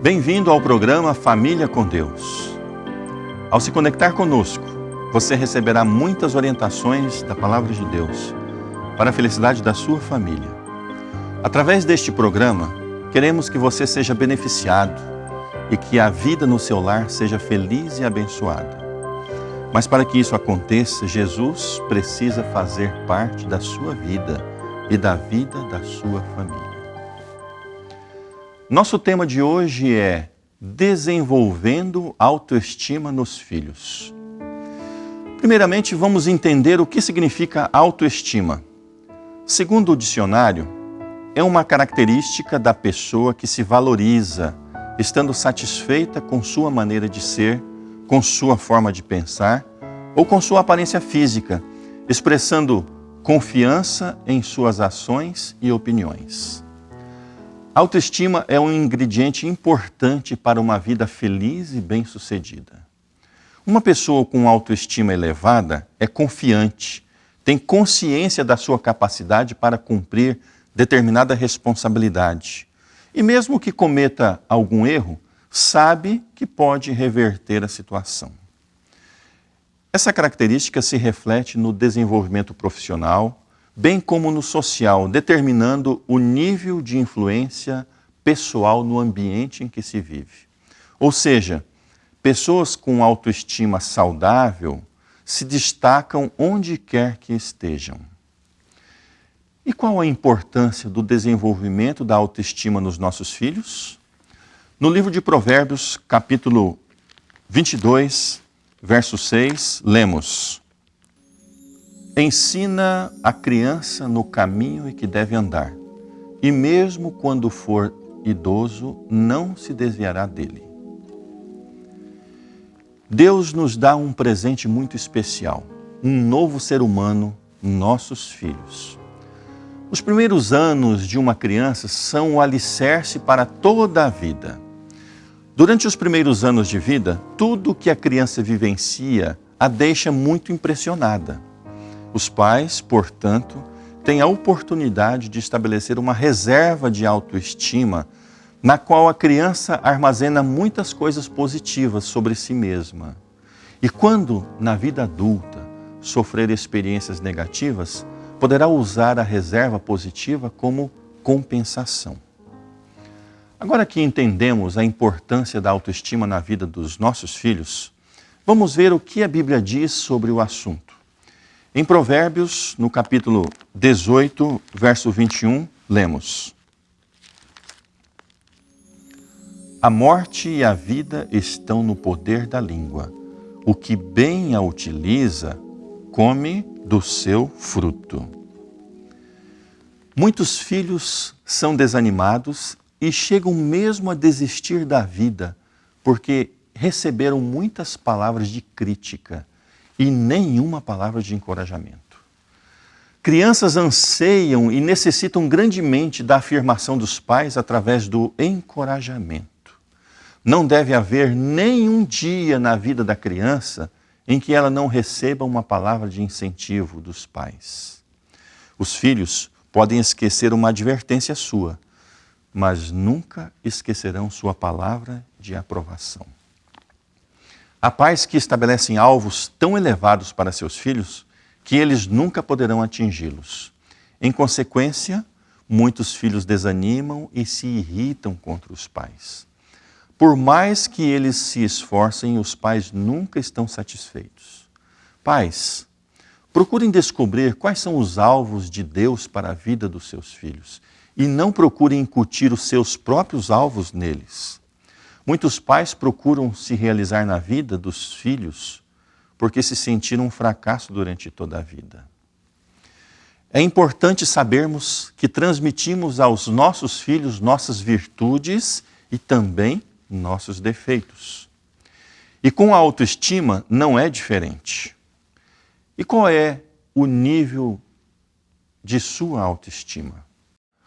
Bem-vindo ao programa Família com Deus. Ao se conectar conosco, você receberá muitas orientações da Palavra de Deus para a felicidade da sua família. Através deste programa, queremos que você seja beneficiado e que a vida no seu lar seja feliz e abençoada. Mas para que isso aconteça, Jesus precisa fazer parte da sua vida e da vida da sua família. Nosso tema de hoje é desenvolvendo autoestima nos filhos. Primeiramente, vamos entender o que significa autoestima. Segundo o dicionário, é uma característica da pessoa que se valoriza, estando satisfeita com sua maneira de ser, com sua forma de pensar ou com sua aparência física, expressando confiança em suas ações e opiniões. Autoestima é um ingrediente importante para uma vida feliz e bem-sucedida. Uma pessoa com autoestima elevada é confiante, tem consciência da sua capacidade para cumprir determinada responsabilidade. E mesmo que cometa algum erro, sabe que pode reverter a situação. Essa característica se reflete no desenvolvimento profissional, bem como no social, determinando o nível de influência pessoal no ambiente em que se vive. Ou seja, pessoas com autoestima saudável se destacam onde quer que estejam. E qual a importância do desenvolvimento da autoestima nos nossos filhos? No livro de Provérbios, capítulo 22, verso 6, lemos: Ensina a criança no caminho em que deve andar, e mesmo quando for idoso, não se desviará dele. Deus nos dá um presente muito especial, um novo ser humano, nossos filhos. Os primeiros anos de uma criança são o alicerce para toda a vida. Durante os primeiros anos de vida, tudo que a criança vivencia a deixa muito impressionada. Os pais, portanto, têm a oportunidade de estabelecer uma reserva de autoestima na qual a criança armazena muitas coisas positivas sobre si mesma. E quando, na vida adulta, sofrer experiências negativas, poderá usar a reserva positiva como compensação. Agora que entendemos a importância da autoestima na vida dos nossos filhos, vamos ver o que a Bíblia diz sobre o assunto. Em Provérbios, no capítulo 18, verso 21, lemos: A morte e a vida estão no poder da língua. O que bem a utiliza, come do seu fruto. Muitos filhos são desanimados e chegam mesmo a desistir da vida, porque receberam muitas palavras de crítica e nenhuma palavra de encorajamento. Crianças anseiam e necessitam grandemente da afirmação dos pais através do encorajamento. Não deve haver nenhum dia na vida da criança em que ela não receba uma palavra de incentivo dos pais. Os filhos podem esquecer uma advertência sua, mas nunca esquecerão sua palavra de aprovação. Há pais que estabelecem alvos tão elevados para seus filhos que eles nunca poderão atingi-los. Em consequência, muitos filhos desanimam e se irritam contra os pais. Por mais que eles se esforcem, os pais nunca estão satisfeitos. Pais, procurem descobrir quais são os alvos de Deus para a vida dos seus filhos e não procurem incutir os seus próprios alvos neles. Muitos pais procuram se realizar na vida dos filhos porque se sentiram um fracasso durante toda a vida. É importante sabermos que transmitimos aos nossos filhos nossas virtudes e também nossos defeitos. E com a autoestima não é diferente. E qual é o nível de sua autoestima?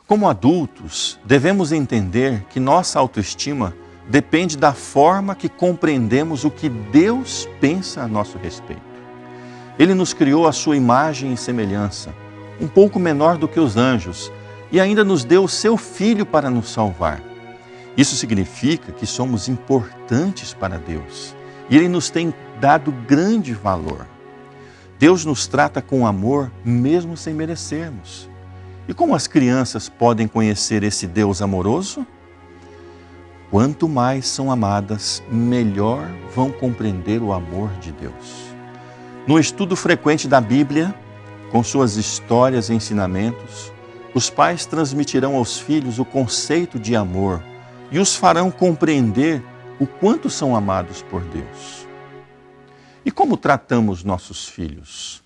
Como adultos, devemos entender que nossa autoestima depende da forma que compreendemos o que Deus pensa a nosso respeito. Ele nos criou à sua imagem e semelhança, um pouco menor do que os anjos, e ainda nos deu o seu Filho para nos salvar. Isso significa que somos importantes para Deus e Ele nos tem dado grande valor. Deus nos trata com amor mesmo sem merecermos. E como as crianças podem conhecer esse Deus amoroso? Quanto mais são amadas, melhor vão compreender o amor de Deus. No estudo frequente da Bíblia, com suas histórias e ensinamentos, os pais transmitirão aos filhos o conceito de amor e os farão compreender o quanto são amados por Deus. E como tratamos nossos filhos?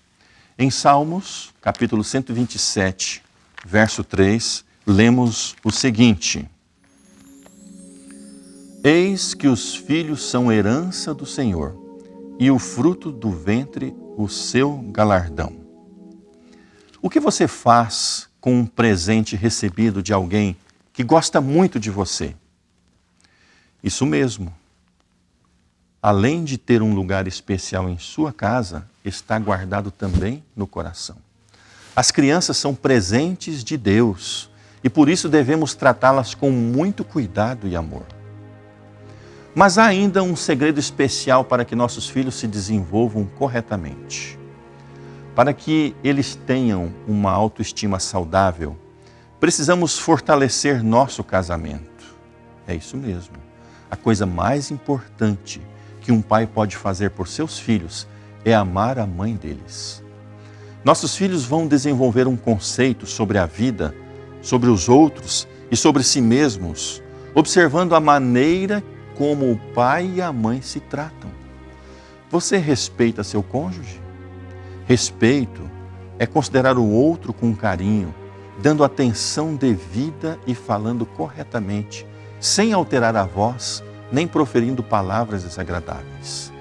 Em Salmos, capítulo 127, verso 3, lemos o seguinte: Eis que os filhos são herança do Senhor, e o fruto do ventre o seu galardão. O que você faz com um presente recebido de alguém que gosta muito de você? Isso mesmo. Além de ter um lugar especial em sua casa, está guardado também no coração. As crianças são presentes de Deus e por isso devemos tratá-las com muito cuidado e amor. Mas há ainda um segredo especial para que nossos filhos se desenvolvam corretamente. Para que eles tenham uma autoestima saudável, precisamos fortalecer nosso casamento. É isso mesmo. A coisa mais importante que um pai pode fazer por seus filhos é amar a mãe deles. Nossos filhos vão desenvolver um conceito sobre a vida, sobre os outros e sobre si mesmos, observando a maneira como o pai e a mãe se tratam. Você respeita seu cônjuge? Respeito é considerar o outro com carinho, dando atenção devida e falando corretamente, sem alterar a voz, nem proferindo palavras desagradáveis.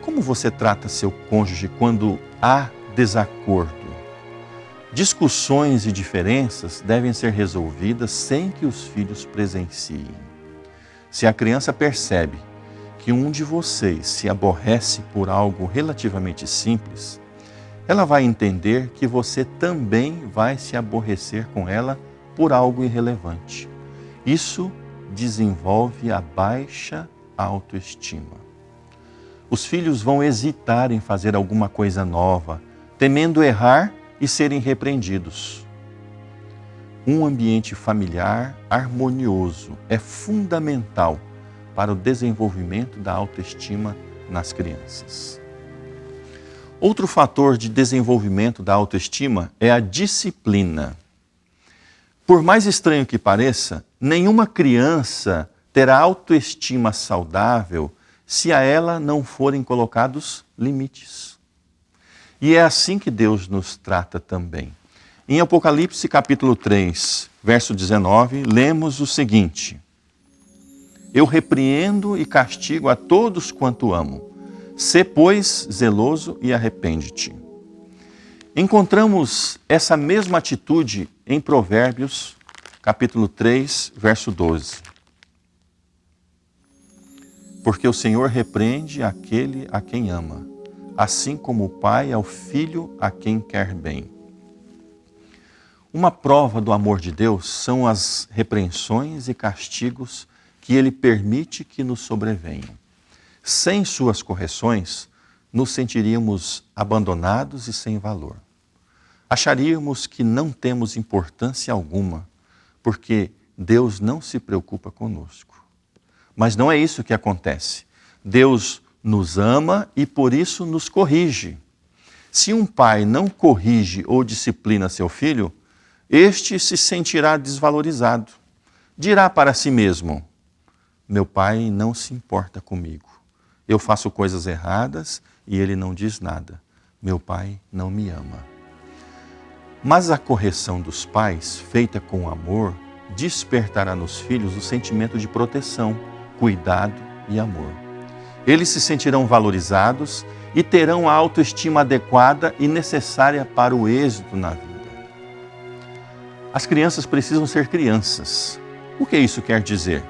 Como você trata seu cônjuge quando há desacordo? Discussões e diferenças devem ser resolvidas sem que os filhos presenciem. Se a criança percebe que um de vocês se aborrece por algo relativamente simples, ela vai entender que você também vai se aborrecer com ela por algo irrelevante. Isso desenvolve a baixa autoestima. Os filhos vão hesitar em fazer alguma coisa nova, temendo errar e serem repreendidos. Um ambiente familiar harmonioso é fundamental para o desenvolvimento da autoestima nas crianças. Outro fator de desenvolvimento da autoestima é a disciplina. Por mais estranho que pareça, nenhuma criança terá autoestima saudável se a ela não forem colocados limites. E é assim que Deus nos trata também. Em Apocalipse capítulo 3, verso 19, lemos o seguinte: Eu repreendo e castigo a todos quanto amo. Sê, pois, zeloso e arrepende-te. Encontramos essa mesma atitude em Provérbios, capítulo 3, verso 12. Porque o Senhor repreende aquele a quem ama, assim como o pai ao filho a quem quer bem. Uma prova do amor de Deus são as repreensões e castigos que Ele permite que nos sobrevenham. Sem suas correções, nos sentiríamos abandonados e sem valor. Acharíamos que não temos importância alguma, porque Deus não se preocupa conosco. Mas não é isso que acontece. Deus nos ama e por isso nos corrige. Se um pai não corrige ou disciplina seu filho, este se sentirá desvalorizado. Dirá para si mesmo: meu pai não se importa comigo. Eu faço coisas erradas e ele não diz nada. Meu pai não me ama. Mas a correção dos pais, feita com amor, despertará nos filhos o sentimento de proteção, cuidado e amor. Eles se sentirão valorizados e terão a autoestima adequada e necessária para o êxito na vida. As crianças precisam ser crianças. O que isso quer dizer?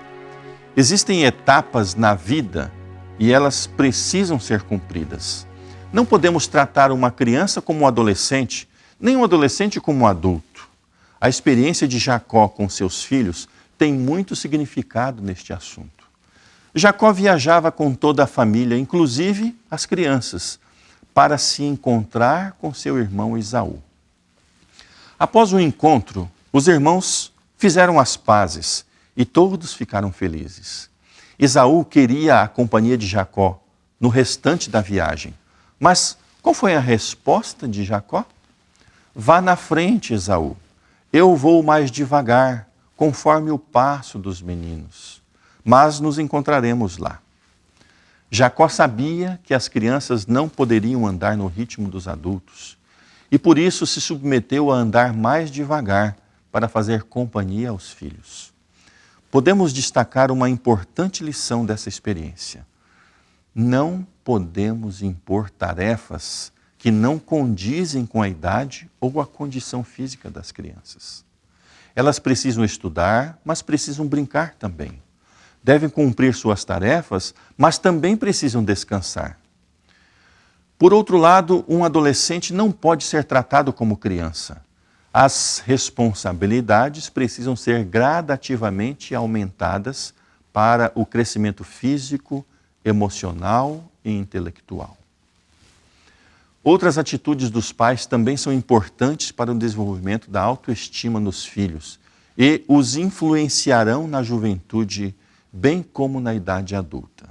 Existem etapas na vida e elas precisam ser cumpridas. Não podemos tratar uma criança como um adolescente, nem um adolescente como um adulto. A experiência de Jacó com seus filhos tem muito significado neste assunto. Jacó viajava com toda a família, inclusive as crianças, para se encontrar com seu irmão Esaú. Após o encontro, os irmãos fizeram as pazes e todos ficaram felizes. Esaú queria a companhia de Jacó no restante da viagem. Mas qual foi a resposta de Jacó? Vá na frente, Esaú. Eu vou mais devagar, conforme o passo dos meninos. Mas nos encontraremos lá. Jacó sabia que as crianças não poderiam andar no ritmo dos adultos e por isso se submeteu a andar mais devagar para fazer companhia aos filhos. Podemos destacar uma importante lição dessa experiência. Não podemos impor tarefas que não condizem com a idade ou a condição física das crianças. Elas precisam estudar, mas precisam brincar também. Devem cumprir suas tarefas, mas também precisam descansar. Por outro lado, um adolescente não pode ser tratado como criança. As responsabilidades precisam ser gradativamente aumentadas para o crescimento físico, emocional e intelectual. Outras atitudes dos pais também são importantes para o desenvolvimento da autoestima nos filhos e os influenciarão na juventude, bem como na idade adulta.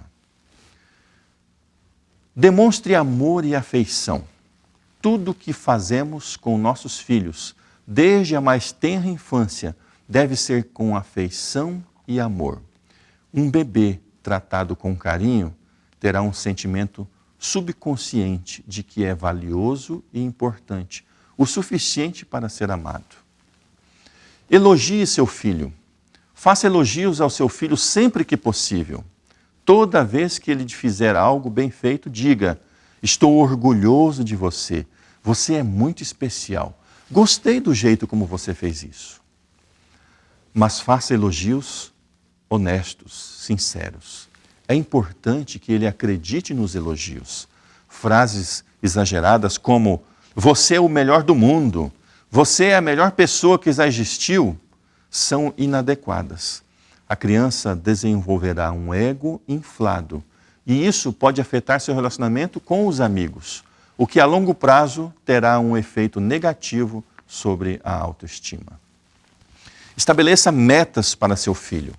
Demonstre amor e afeição. Tudo o que fazemos com nossos filhos, desde a mais tenra infância, deve ser com afeição e amor. Um bebê tratado com carinho terá um sentimento subconsciente de que é valioso e importante, o suficiente para ser amado. Elogie seu filho. Faça elogios ao seu filho sempre que possível. Toda vez que ele te fizer algo bem feito, diga: estou orgulhoso de você. Você é muito especial. Gostei do jeito como você fez isso. Mas faça elogios honestos, sinceros. É importante que ele acredite nos elogios. Frases exageradas como: você é o melhor do mundo, você é a melhor pessoa que já existiu, são inadequadas. A criança desenvolverá um ego inflado e isso pode afetar seu relacionamento com os amigos, o que a longo prazo terá um efeito negativo sobre a autoestima. Estabeleça metas para seu filho.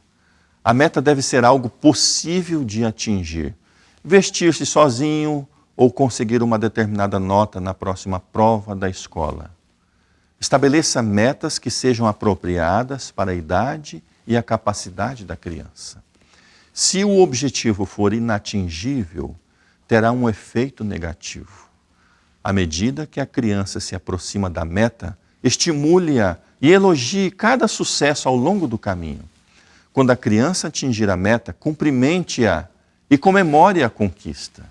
A meta deve ser algo possível de atingir. Vestir-se sozinho ou conseguir uma determinada nota na próxima prova da escola. Estabeleça metas que sejam apropriadas para a idade e a capacidade da criança. Se o objetivo for inatingível, terá um efeito negativo. À medida que a criança se aproxima da meta, estimule-a e elogie cada sucesso ao longo do caminho. Quando a criança atingir a meta, cumprimente-a e comemore a conquista.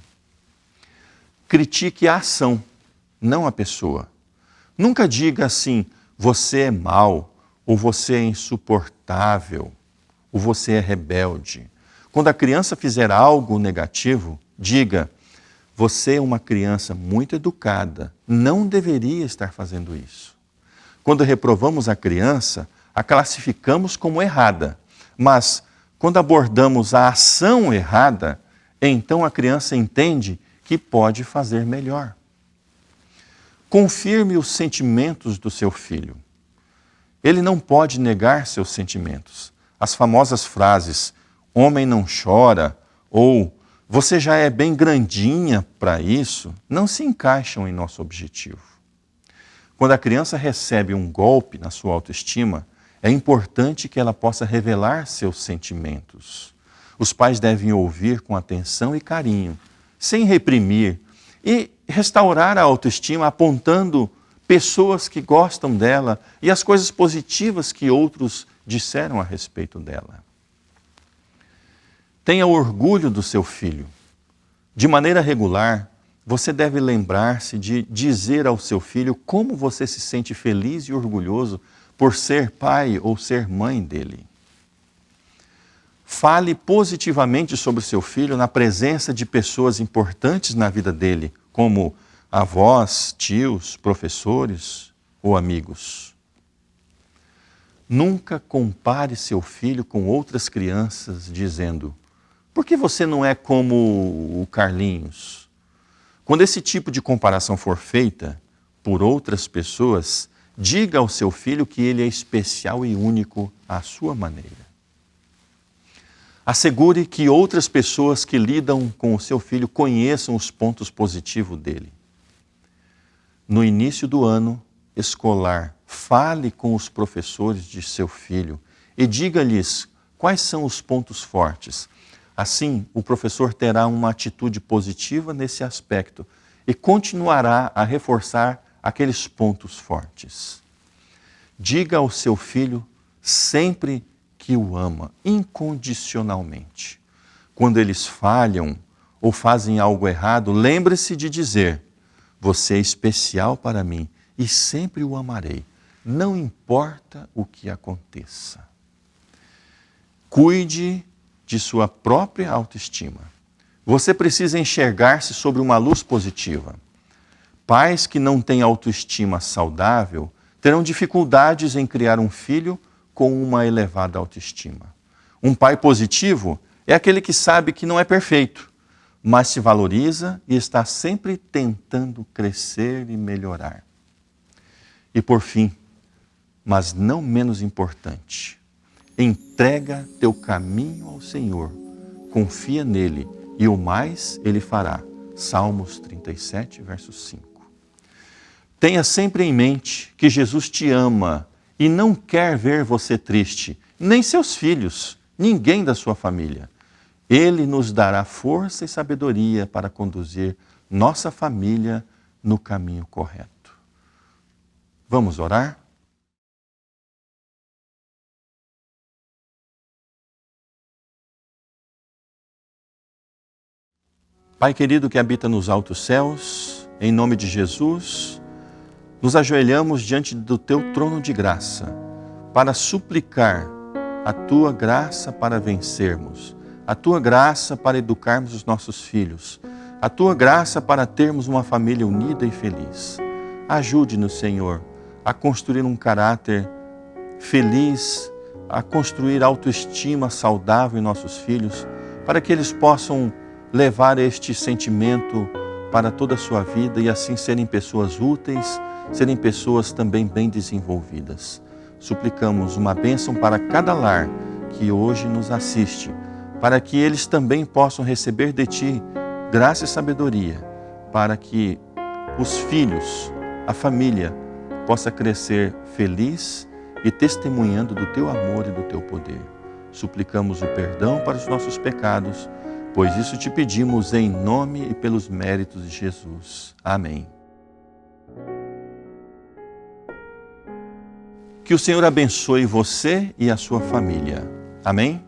Critique a ação, não a pessoa. Nunca diga assim: você é mau, ou você é insuportável, ou você é rebelde. Quando a criança fizer algo negativo, diga: você é uma criança muito educada, não deveria estar fazendo isso. Quando reprovamos a criança, a classificamos como errada. Mas, quando abordamos a ação errada, então a criança entende que pode fazer melhor. Confirme os sentimentos do seu filho. Ele não pode negar seus sentimentos. As famosas frases, homem não chora, ou você já é bem grandinha para isso, não se encaixam em nosso objetivo. Quando a criança recebe um golpe na sua autoestima, é importante que ela possa revelar seus sentimentos. Os pais devem ouvir com atenção e carinho, sem reprimir, e restaurar a autoestima apontando pessoas que gostam dela e as coisas positivas que outros disseram a respeito dela. Tenha orgulho do seu filho. De maneira regular, você deve lembrar-se de dizer ao seu filho como você se sente feliz e orgulhoso por ser pai ou ser mãe dele. Fale positivamente sobre o seu filho na presença de pessoas importantes na vida dele, como avós, tios, professores ou amigos. Nunca compare seu filho com outras crianças, dizendo: por que você não é como o Carlinhos? Quando esse tipo de comparação for feita por outras pessoas, diga ao seu filho que ele é especial e único à sua maneira. Assegure que outras pessoas que lidam com o seu filho conheçam os pontos positivos dele. No início do ano escolar, fale com os professores de seu filho e diga-lhes quais são os pontos fortes. Assim, o professor terá uma atitude positiva nesse aspecto e continuará a reforçar aqueles pontos fortes. Diga ao seu filho sempre que o ama, incondicionalmente. Quando eles falham ou fazem algo errado, lembre-se de dizer: você é especial para mim e sempre o amarei, não importa o que aconteça. Cuide de sua própria autoestima. Você precisa enxergar-se sobre uma luz positiva. Pais que não têm autoestima saudável terão dificuldades em criar um filho com uma elevada autoestima. Um pai positivo é aquele que sabe que não é perfeito, mas se valoriza e está sempre tentando crescer e melhorar. E por fim, mas não menos importante, entrega teu caminho ao Senhor, confia nele e o mais ele fará. Salmos 37, verso 5. Tenha sempre em mente que Jesus te ama e não quer ver você triste, nem seus filhos, ninguém da sua família. Ele nos dará força e sabedoria para conduzir nossa família no caminho correto. Vamos orar? Pai querido que habita nos altos céus, em nome de Jesus, nos ajoelhamos diante do teu trono de graça para suplicar a tua graça para vencermos, a tua graça para educarmos os nossos filhos, a tua graça para termos uma família unida e feliz. Ajude-nos, Senhor, a construir um caráter feliz, a construir autoestima saudável em nossos filhos, para que eles possam levar este sentimento para toda a sua vida e assim serem pessoas úteis, serem pessoas também bem desenvolvidas. Suplicamos uma bênção para cada lar que hoje nos assiste, para que eles também possam receber de Ti graça e sabedoria, para que os filhos, a família, possa crescer feliz e testemunhando do Teu amor e do Teu poder. Suplicamos o perdão para os nossos pecados, pois isso te pedimos em nome e pelos méritos de Jesus. Amém. Que o Senhor abençoe você e a sua família. Amém?